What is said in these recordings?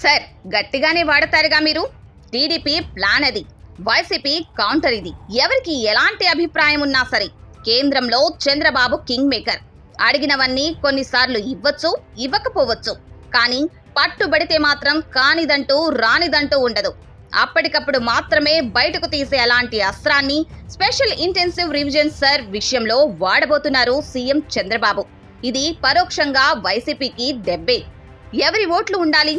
Sir గట్టిగానే వాడతారుగా మీరు. TDP plan అది, వైసీపీ కౌంటర్ ఇది. ఎవరికి ఎలాంటి అభిప్రాయం ఉన్నా సరే కేంద్రంలో చంద్రబాబు కింగ్ మేకర్. అడిగినవన్నీ కొన్నిసార్లు ఇవ్వచ్చు, ఇవ్వకపోవచ్చు. కానీ పట్టుబడితే మాత్రం కానిదంటూ రానిదంటూ ఉండదు. అప్పటికప్పుడు మాత్రమే బయటకు తీసే అలాంటి అస్త్రాన్ని స్పెషల్ ఇంటెన్సివ్ రివిజన్ సర్ విషయంలో వాడబోతున్నారు సీఎం చంద్రబాబు. ఇది పరోక్షంగా వైసీపీకి దెబ్బే. ఎవరి ఓట్లు ఉండాలి,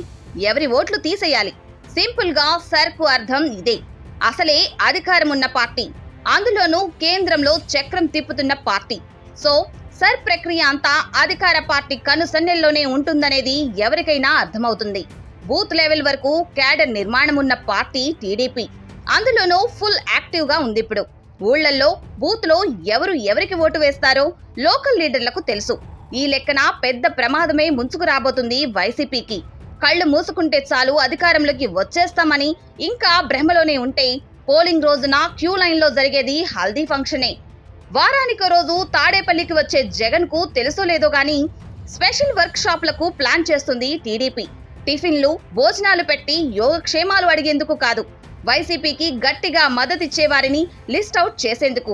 ఎవరి ఓట్లు తీసేయాలి. సింపుల్ గా సర్ కు అర్థం ఇదే. అసలే అధికారం ఉన్న పార్టీ, అందులోనూ కేంద్రంలో చక్రం తిప్పుతున్న పార్టీ. సో సర్ ప్రక్రియ అంతా అధికార పార్టీ కనుసన్నెల్లోనే ఉంటుందనేది ఎవరికైనా అర్థమవుతుంది. బూత్ లెవెల్ వరకు క్యాడర్ నిర్మాణం ఉన్న పార్టీ టీడీపీ. అందులోనూ ఫుల్ యాక్టివ్ గా ఉంది. ఇప్పుడు ఊళ్లల్లో బూత్ లో ఎవరు ఎవరికి ఓటు వేస్తారో లోకల్ లీడర్లకు తెలుసు. ఈ లెక్కన పెద్ద ప్రమాదమే ముంచుకు రాబోతుంది వైసీపీకి. కళ్ళు మూసుకుంటే చాలు అధికారంలోకి వచ్చేస్తామని ఇంకా భ్రమలోనే ఉంటే పోలింగ్ రోజున క్యూ లైన్ లో జరిగేది హల్దీ ఫంక్షనే. వారానికో రోజు తాడేపల్లికి వచ్చే జగన్ కు తెలుసో లేదో గానీ స్పెషల్ వర్క్ షాప్లకు ప్లాన్ చేస్తుంది టీడీపీ. టిఫిన్లు, భోజనాలు పెట్టి యోగక్షేమాలు అడిగేందుకు కాదు, వైసీపీకి గట్టిగా మద్దతిచ్చే వారిని లిస్ట్ అవుట్ చేసేందుకు.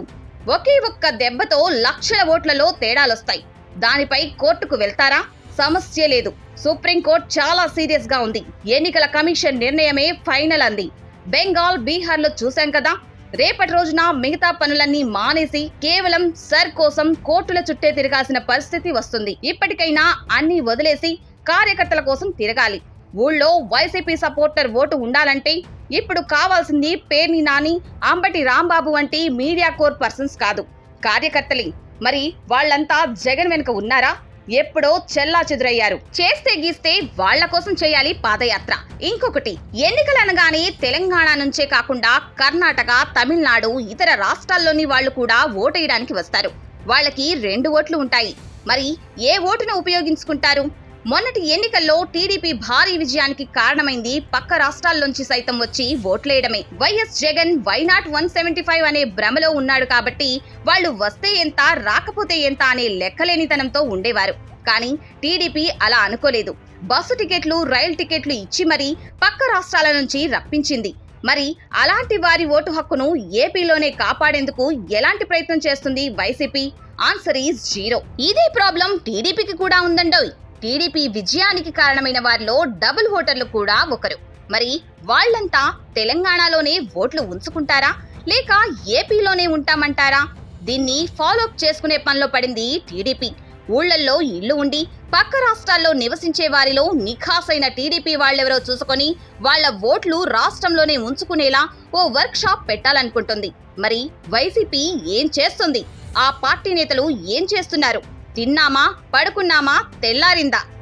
ఒకే ఒక్క దెబ్బతో లక్షల ఓట్లలో తేడాలొస్తాయి. దానిపై కోర్టుకు వెళ్తారా? సమస్య లేదు. సుప్రీంకోర్టు చాలా సీరియస్ గా ఉంది. ఎన్నికల కమిషన్ నిర్ణయమే ఫైనల్ అంది. బెంగాల్, బీహార్లో చూశాం కదా. రేపటి రోజున మిగతా పనులన్నీ మానేసి కేవలం సర్ కోసం కోర్టుల చుట్టే తిరగాల్సిన పరిస్థితి వస్తుంది. ఇప్పటికైనా అన్ని వదిలేసి కార్యకర్తల కోసం తిరగాలి. ఊళ్ళో వైసీపీ సపోర్టర్ ఓటు ఉండాలంటే ఇప్పుడు కావాల్సింది పేర్ని నాని, అంబటి రాంబాబు వంటి మీడియా కోర్ పర్సన్స్ కాదు, కార్యకర్తలే. మరి వాళ్ళంతా జగన్ వెనుక ఉన్నారా? ఎప్పుడో చెల్లా చెదురయ్యారు. చేస్తే గీస్తే వాళ్ల కోసం చేయాలి పాదయాత్ర. ఇంకొకటి, ఎన్నికలు అనగానే తెలంగాణ నుంచే కాకుండా కర్ణాటక, తమిళనాడు, ఇతర రాష్ట్రాల్లోని వాళ్లు కూడా ఓటేయడానికి వస్తారు. వాళ్ళకి 2 ఓట్లు ఉంటాయి. మరి ఏ ఓటును ఉపయోగించుకుంటారు? మొన్నటి ఎన్నికల్లో టీడీపీ భారీ విజయానికి కారణమైంది పక్క రాష్ట్రాల్లోంచి సైతం వచ్చి ఓట్లేయడమే. వైఎస్ జగన్ వైనాట్ 175 అనే భ్రమలో ఉన్నాడు కాబట్టి వాళ్ళు వస్తే ఎంత, రాకపోతే ఎంత అనే లెక్కలేనితనంతో ఉండేవారు. కానీ టీడీపీ అలా అనుకోలేదు. బస్సు టికెట్లు, రైలు టికెట్లు ఇచ్చి మరీ పక్క రాష్ట్రాల నుంచి రప్పించింది. మరి అలాంటి వారి ఓటు హక్కును ఏపీలోనే కాపాడేందుకు ఎలాంటి ప్రయత్నం చేస్తుంది వైసీపీ? Answer is 0. ఇదే ప్రాబ్లం టీడీపీకి కూడా ఉందండోయ్. టీడీపీ విజయానికి కారణమైన వారిలో డబుల్ ఓటర్లు కూడా ఒకరు. మరి వాళ్ళంతా తెలంగాణలోనే ఓట్లు ఉంచుకుంటారా, లేక ఏపీలోనే ఉంటామంటారా? దీన్ని ఫాలోఅప్ చేసుకునే పనిలో పడింది టీడీపీ. ఊళ్లల్లో ఇళ్లు ఉండి పక్క రాష్ట్రాల్లో నివసించే వారిలో నిఖాసైన టీడీపీ వాళ్ళెవరో చూసుకొని వాళ్ల ఓట్లు రాష్ట్రంలోనే ఉంచుకునేలా ఓ వర్క్ షాప్ పెట్టాలనుకుంటుంది. మరి వైసీపీ ఏం చేస్తుంది? ఆ పార్టీ నేతలు ఏం చేస్తున్నారు? తిన్నామా, పడుకున్నామా, తెల్లారిందా?